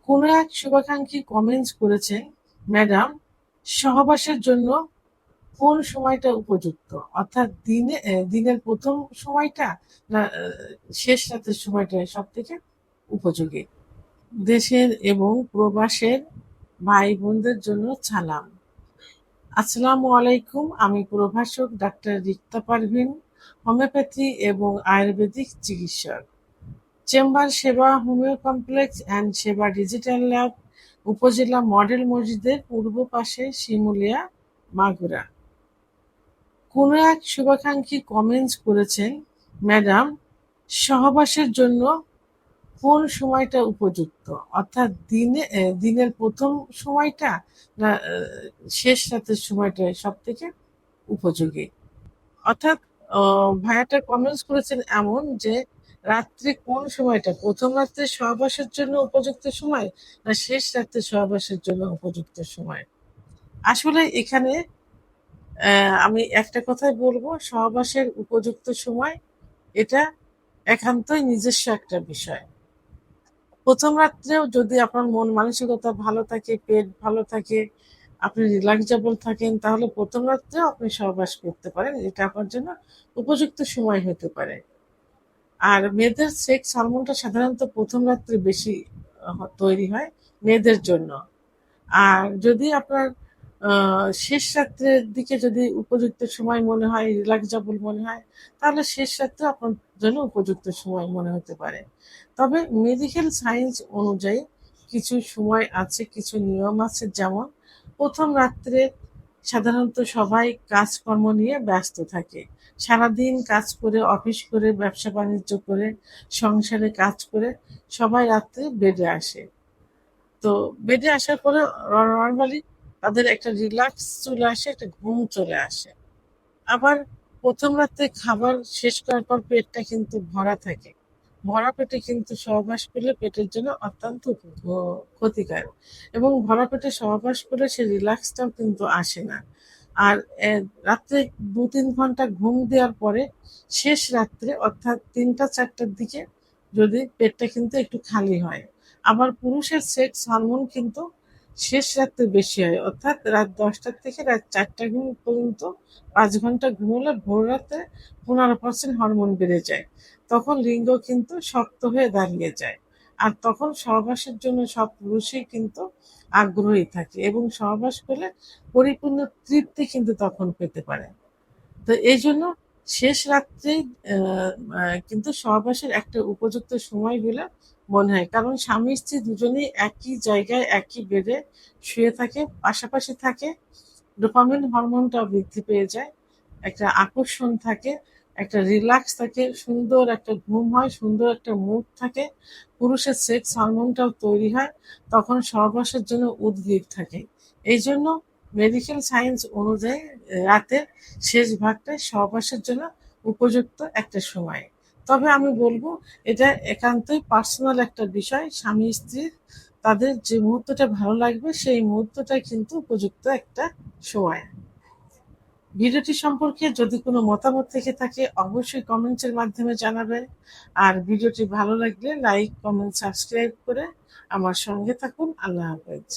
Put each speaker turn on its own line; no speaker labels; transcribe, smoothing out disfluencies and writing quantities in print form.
কোনো এক শুভাকাঙ্ক্ষী কমেন্টস করেছেন, ম্যাডাম, সহবাসের জন্য কোন সময়টা উপযুক্ত? অর্থাৎ দিনের প্রথম সময়টা না শেষ রাতের সময়টা সবথেকে উপযোগী? দেশের এবং প্রবাসের ভাই বোনদের জন্য সালাম। আসসালামু আলাইকুম। আমি প্রভাষক ডাক্তার রিক্তা পারভিন, হোমিওপ্যাথি এবং আয়ুর্বেদিক চিকিৎসক। চেম্বার সেবা হোমিও কমপ্লেক্স অ্যান্ড সেবা ডিজিটাল ল্যাব, উপজেলা মডেল মসজিদের পূর্ব পাশে, শিমুলিয়া, মাগুরা। কোনো এক শুভাকাঙ্ক্ষী কমেন্টস করেছেন, ম্যাডাম, সহবাসের জন্য কোন সময়টা উপযুক্ত? অর্থাৎ দিনের প্রথম সময়টা না শেষ রাতের সময়টা সবথেকে উপযোগী? অর্থাৎ ভাইয়াটা কমেন্টস করেছেন এমন যে, রাত্রে কোন সময়টা প্রথম রাত্রে সহবাসের জন্য উপযুক্ত সময় না শেষ রাত্রে সহবাসের জন্য উপযুক্ত সময়? আসলে এখানে আমি একটা কথাই বলবো, সহবাসের উপযুক্ত সময় এটা একান্তই নিজস্ব একটা বিষয়। প্রথম রাত্রেও যদি আপনার মন মানসিকতা ভালো থাকে, পেট ভালো থাকে, আপনি রিল্যাক্সেবল থাকেন, তাহলে প্রথম রাত্রেও আপনি সহবাস করতে পারেন। এটা আপনার জন্য উপযুক্ত সময় হতে পারে। আর মেয়েদের সেক্স হরমোনটা সাধারণত প্রথম রাত্রে বেশি তৈরি হয় মেয়েদের জন্য। আর যদি আপনার শেষ রাত্রের দিকে যদি উপযুক্ত সময় মনে হয়, রিল্যাক্সেবল মনে হয়, তাহলে শেষ রাত্রে আপনার জন্য উপযুক্ত সময় মনে হতে পারে। তবে মেডিকেল সায়েন্স অনুযায়ী কিছু সময় আছে, কিছু নিয়ম আছে। যেমন প্রথম রাত্রে সাধারণত সবাই কাজকর্ম নিয়ে ব্যস্ত থাকে। সারাদিন কাজ করে, অফিস করে, ব্যবসা বাণিজ্য করে, সংসারে কাজ করে সবাই রাত্রে বেডে আসে। তো বেডে আসার পরে নর্মালি তাদের একটা রিল্যাক্স চলে আসে, একটা ঘুম চলে আসে। আবার প্রথম রাতে খাবার শেষ করার পর পেটটা কিন্তু ভরা থাকে। ভরা পেটে কিন্তু সহবাস করলে পেটের জন্য অত্যন্ত ক্ষতিকারক, এবং ভরা পেটে সহবাস করলে সে রিল্যাক্সটাও কিন্তু আসে না। আর রাত্রে ২-৩ ঘন্টা ঘুম দেওয়ার পরে শেষ রাত্রে অর্থাৎ ৩টা-৪টার দিকে যদি পেটটা কিন্তু একটু খালি হয়। আবার পুরুষের সেক্স হরমোন কিন্তু শেষ রাত্রে বেশি হয়, অর্থাৎ রাত ১০টার থেকে রাত ৪টা পর্যন্ত ৫ ঘন্টা ঘুমোলে ভোর রাতে ১৫% হরমোন বেড়ে যায়। তখন লিঙ্গ কিন্তু শক্ত হয়ে দাঁড়িয়ে যায়। আর তখন সহবাসের জন্য সব পুরুষই কিন্তু আগ্রহী থাকে, এবং সহবাস করলে পরিপূর্ণ তৃপ্তি কিন্তু তখন পেতে পারে। তো এই জন্য শেষ রাত্রেই কিন্তু সহবাসের একটা উপযুক্ত সময় বলে মনে হয়। কারণ স্বামী স্ত্রী দুজনেই একই জায়গায় একই বেডে শুয়ে থাকে, পাশাপাশি থাকে, ডোপামিন হরমোনটাও বৃদ্ধি পেয়ে যায়, একটা আকর্ষণ থাকে, একটা রিল্যাক্স থাকে, সুন্দর একটা ঘুম হয়, সুন্দর একটা মুড থাকে, পুরুষের সেক্স হরমোনটাও তৈরি হয়, তখন সহবাসের জন্য উদ্গ্রীব থাকে। এই জন্য মেডিকেল সায়েন্স অনুযায়ী রাতের শেষ ভাগটাই সহবাসের জন্য উপযুক্ত একটা সময়। তবে আমি বলবো, এটা একান্তই পার্সোনাল একটা বিষয়। স্বামী স্ত্রীর তাদের যে মুহূর্তটা ভালো লাগবে সেই মুহূর্তটাই কিন্তু উপযুক্ত একটা সময়। ভিডিওটি সম্পর্কে যদি কোনো মতামত থেকে থাকে অবশ্যই কমেন্টসের মাধ্যমে জানাবেন। আর ভিডিওটি ভালো লাগলে লাইক, কমেন্ট, সাবস্ক্রাইব করে আমার সঙ্গে থাকুন। আল্লাহ হাফেজ।